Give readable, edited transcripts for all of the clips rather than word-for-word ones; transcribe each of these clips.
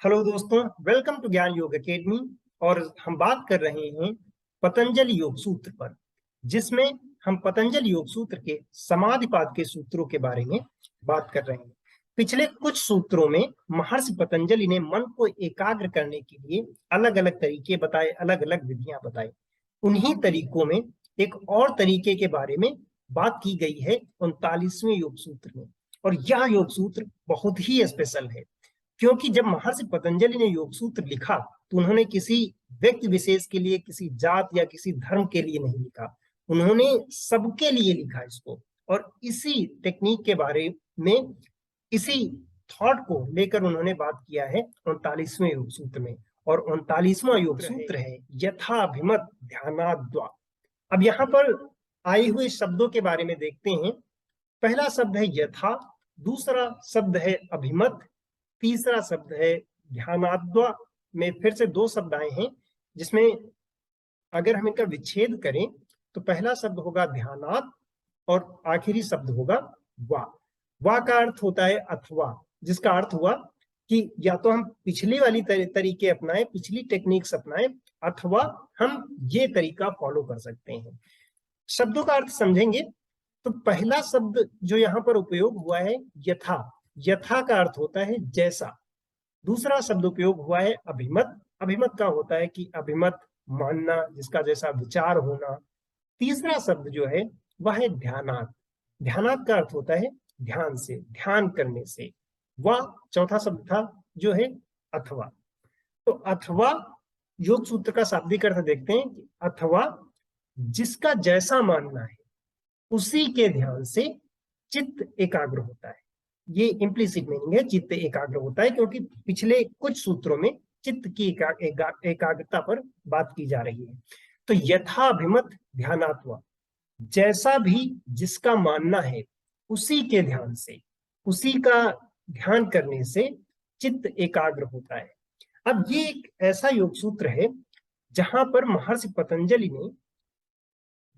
Hello दोस्तों, welcome to ज्ञान योग एकेडमी। और हम बात कर रहे हैं पतंजलि योग सूत्र पर, जिसमें हम पतंजलि योग सूत्र के समाधिपाद के सूत्रों के बारे में बात कर रहे हैं। पिछले कुछ सूत्रों में महर्षि पतंजलि ने मन को एकाग्र करने के लिए अलग अलग तरीके बताए, अलग अलग विधियां बताई। उन्हीं तरीकों में एक और तरीके के बारे में बात की गई है 39वें योग सूत्र में। और यह योग सूत्र बहुत ही स्पेशल है, क्योंकि जब महर्षि पतंजलि ने योग सूत्र लिखा तो उन्होंने किसी व्यक्ति विशेष के लिए, किसी जात या किसी धर्म के लिए नहीं लिखा। उन्होंने सबके लिए लिखा इसको। और इसी टेक्निक के बारे में, इसी थॉट को लेकर उन्होंने बात किया है 39वें योग सूत्र में। और 39वां योग सूत्र है यथाभिमत ध्यानाद्वा। अब यहाँ पर आए हुए शब्दों के बारे में देखते हैं। पहला शब्द है यथा, दूसरा शब्द है अभिमत, तीसरा शब्द है ध्यानाद्वा। में फिर से दो शब्द आए हैं, जिसमें अगर हम इनका विच्छेद करें तो पहला शब्द होगा ध्यानात् और आखिरी शब्द होगा वा। वा का अर्थ होता है अथवा, जिसका अर्थ हुआ कि या तो हम पिछली वाली तरीके अपनाएं, पिछली टेक्निक्स अपनाएं, अथवा हम ये तरीका फॉलो कर सकते हैं। शब्दों का अर्थ समझेंगे तो पहला शब्द जो यहाँ पर उपयोग हुआ है यथा, यथा का अर्थ होता है जैसा। दूसरा शब्द उपयोग हुआ है अभिमत, अभिमत का होता है कि अभिमत मानना, जिसका जैसा विचार होना। तीसरा शब्द जो है वह है ध्यानात्, ध्यानात् का अर्थ होता है ध्यान से, ध्यान करने से। वह चौथा शब्द था जो है अथवा। तो अथवा योग सूत्र का शाब्दिक अर्थ देखते हैं कि अथवा जिसका जैसा मानना है उसी के ध्यान से चित्त एकाग्र होता है। ये इम्प्लिसिट मीनिंग है, चित्त एकाग्र होता है, क्योंकि पिछले कुछ सूत्रों में चित्त की एकाग्रता पर बात की जा रही है। तो यथाभिमत ध्यानात्वा, जैसा भी जिसका मानना है उसी के ध्यान से, उसी का ध्यान करने से चित्त एकाग्र होता है। अब ये एक ऐसा योग सूत्र है जहां पर महर्षि पतंजलि ने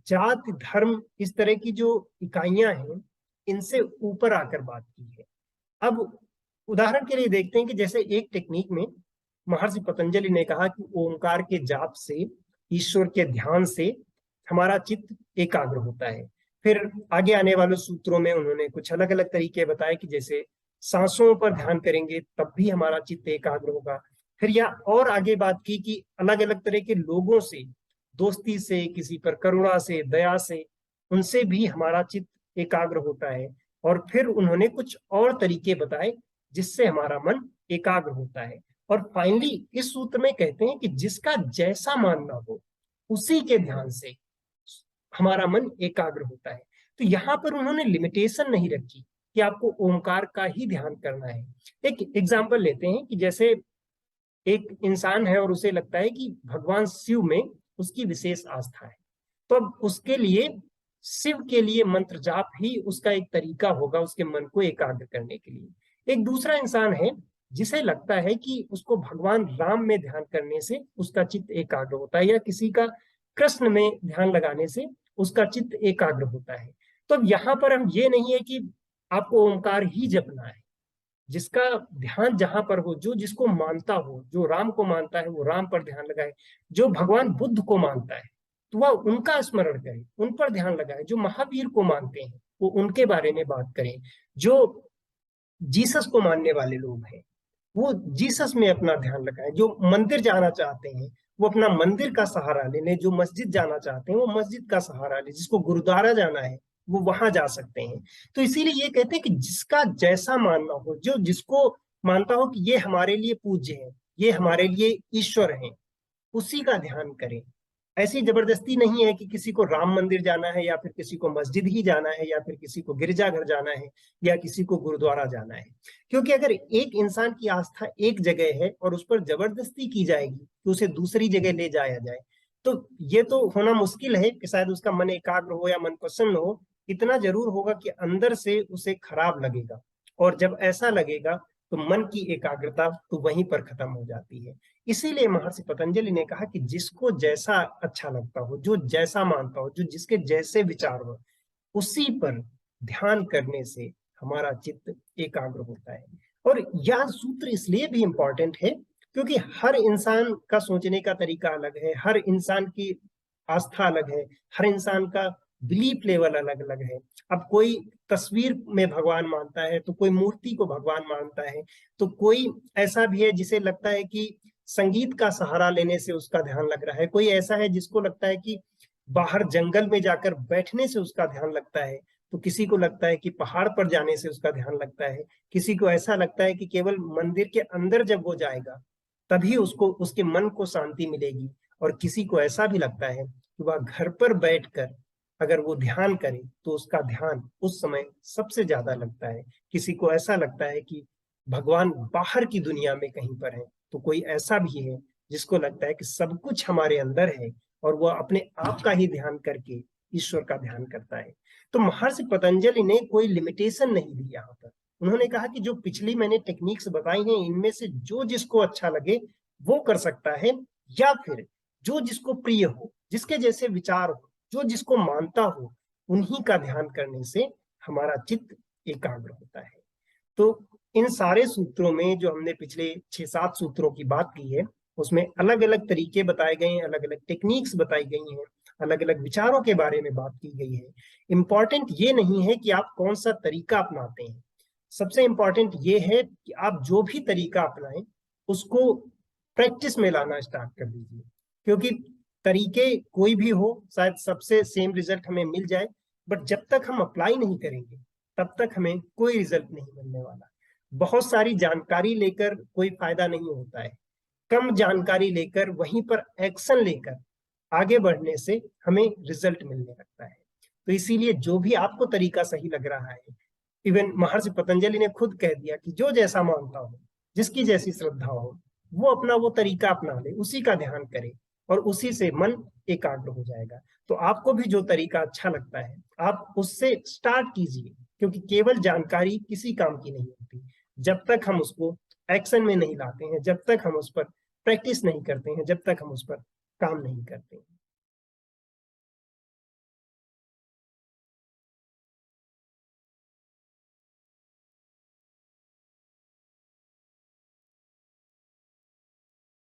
जाति, धर्म, इस तरह की जो इकाइयां हैं इनसे ऊपर आकर बात की है। अब उदाहरण के लिए देखते हैं कि जैसे एक टेक्निक में महर्षि पतंजलि ने कहा कि ओंकार के जाप से, ईश्वर के ध्यान से हमारा चित्त एकाग्र होता है। फिर आगे आने वाले सूत्रों में उन्होंने कुछ अलग अलग तरीके बताए कि जैसे सांसों पर ध्यान करेंगे तब भी हमारा चित्त एकाग्र होगा। फिर या और आगे बात की कि अलग अलग तरह के लोगों से, दोस्ती से, किसी पर करुणा से, दया से, उनसे भी हमारा चित्त एकाग्र होता है। और फिर उन्होंने कुछ और तरीके बताए जिससे हमारा मन एकाग्र होता है। और फाइनली इस सूत्र में कहते हैं कि जिसका जैसा मानना हो उसी के ध्यान से हमारा मन एकाग्र होता है। तो यहाँ पर उन्होंने लिमिटेशन नहीं रखी कि आपको ओंकार का ही ध्यान करना है। एक एग्जाम्पल लेते हैं कि जैसे एक इंसान है और उसे लगता है कि भगवान शिव में उसकी विशेष आस्था है, तो अब उसके लिए शिव के लिए मंत्र जाप ही उसका एक तरीका होगा उसके मन को एकाग्र करने के लिए। एक दूसरा इंसान है जिसे लगता है कि उसको भगवान राम में ध्यान करने से उसका चित्त एकाग्र होता है, या किसी का कृष्ण में ध्यान लगाने से उसका चित्त एकाग्र होता है। तो अब यहाँ पर हम ये नहीं है कि आपको ओंकार ही जपना है, जिसका ध्यान जहां पर हो, जो जिसको मानता हो, जो राम को मानता है वो राम पर ध्यान लगाए, जो भगवान बुद्ध को मानता है तो वह उनका स्मरण करे, उन पर ध्यान लगाए, जो महावीर को मानते हैं वो उनके बारे में बात करें, जो जीसस को मानने वाले लोग हैं वो जीसस में अपना ध्यान लगाएं, जो मंदिर जाना चाहते हैं वो अपना मंदिर का सहारा ले लें, जो मस्जिद जाना चाहते हैं वो मस्जिद का सहारा ले, जिसको गुरुद्वारा जाना है वो वहां जा सकते हैं। तो इसीलिए ये कहते हैं कि जिसका जैसा मानना हो, जो जिसको मानता हो कि ये हमारे लिए पूज्य है, ये हमारे लिए ईश्वर है, उसी का ध्यान करें। ऐसी जबरदस्ती नहीं है कि किसी को राम मंदिर जाना है, या फिर किसी को मस्जिद ही जाना है, या फिर किसी को गिरजाघर जाना है, या किसी को गुरुद्वारा जाना है। क्योंकि अगर एक इंसान की आस्था एक जगह है और उस पर जबरदस्ती की जाएगी कि उसे दूसरी जगह ले जाया जाए, तो ये तो होना मुश्किल है कि शायद उसका मन एकाग्र हो या मन प्रसन्न हो। इतना जरूर होगा कि अंदर से उसे खराब लगेगा, और जब ऐसा लगेगा तो मन की एकाग्रता तो वहीं पर खत्म हो जाती है। इसीलिए महर्षि पतंजलि ने कहा कि जिसको जैसा अच्छा लगता हो, जो जैसा मानता हो, जो जिसके जैसे विचार हो, उसी पर ध्यान करने से हमारा चित्त एकाग्र होता है। और यह सूत्र इसलिए भी इम्पोर्टेंट है क्योंकि हर इंसान का सोचने का तरीका अलग है, हर इंसान की आस्था अलग है, हर इंसान का बिलीफ लेवल अलग अलग है। अब कोई तस्वीर में भगवान मानता है, तो कोई मूर्ति को भगवान मानता है, तो कोई ऐसा भी है जिसे लगता है कि संगीत का सहारा लेने से उसका ध्यान लग रहा है, कोई ऐसा है जिसको लगता है कि बाहर जंगल में जाकर बैठने से उसका ध्यान लगता है, तो किसी को लगता है कि पहाड़ पर जाने से उसका ध्यान लगता है, किसी को ऐसा लगता है कि केवल मंदिर के अंदर जब वो जाएगा तभी उसको उसके मन को शांति मिलेगी, और किसी को ऐसा भी लगता है कि वह घर पर बैठकर अगर वो ध्यान करे तो उसका ध्यान उस समय सबसे ज्यादा लगता है। किसी को ऐसा लगता है कि भगवान बाहर की दुनिया में कहीं पर है, तो कोई ऐसा भी है जिसको लगता है कि सब कुछ हमारे अंदर है और वह अपने आप का ही ध्यान करके ईश्वर का ध्यान करता है। तो महर्षि पतंजलि ने कोई लिमिटेशन नहीं दी यहाँ पर। उन्होंने कहा कि जो पिछली मैंने टेक्निक्स बताई हैं इनमें से जो जिसको अच्छा लगे वो कर सकता है, या फिर जो जिसको प्रिय हो, जिसके जैसे विचार हो, जो जिसको मानता हो, उन्हीं का ध्यान करने से हमारा चित्त एकाग्र होता है। तो इन सारे सूत्रों में जो हमने पिछले 6-7 सूत्रों की बात की है उसमें अलग अलग तरीके बताए गए हैं, अलग अलग टेक्निक्स बताई गई हैं, अलग अलग विचारों के बारे में बात की गई है। इंपॉर्टेंट ये नहीं है कि आप कौन सा तरीका अपनाते हैं, सबसे इंपॉर्टेंट ये है कि आप जो भी तरीका अपनाएं उसको प्रैक्टिस में लाना स्टार्ट कर दीजिए। क्योंकि तरीके कोई भी हो, शायद सबसे सेम रिजल्ट हमें मिल जाए, बट जब तक हम अप्लाई नहीं करेंगे तब तक हमें कोई रिजल्ट नहीं मिलने वाला। बहुत सारी जानकारी लेकर कोई फायदा नहीं होता है, कम जानकारी लेकर वहीं पर एक्शन लेकर आगे बढ़ने से हमें रिजल्ट मिलने लगता है। तो इसीलिए जो भी आपको तरीका सही लग रहा है, इवन महर्षि पतंजलि ने खुद कह दिया कि जो जैसा मानता हो, जिसकी जैसी श्रद्धा हो, वो अपना वो तरीका अपना ले, उसी का ध्यान करे और उसी से मन एकाग्र हो जाएगा। तो आपको भी जो तरीका अच्छा लगता है आप उससे स्टार्ट कीजिए, क्योंकि केवल जानकारी किसी काम की नहीं होती जब तक हम उसको एक्शन में नहीं लाते हैं, जब तक हम उस पर प्रैक्टिस नहीं करते हैं, जब तक हम उस पर काम नहीं करते हैं।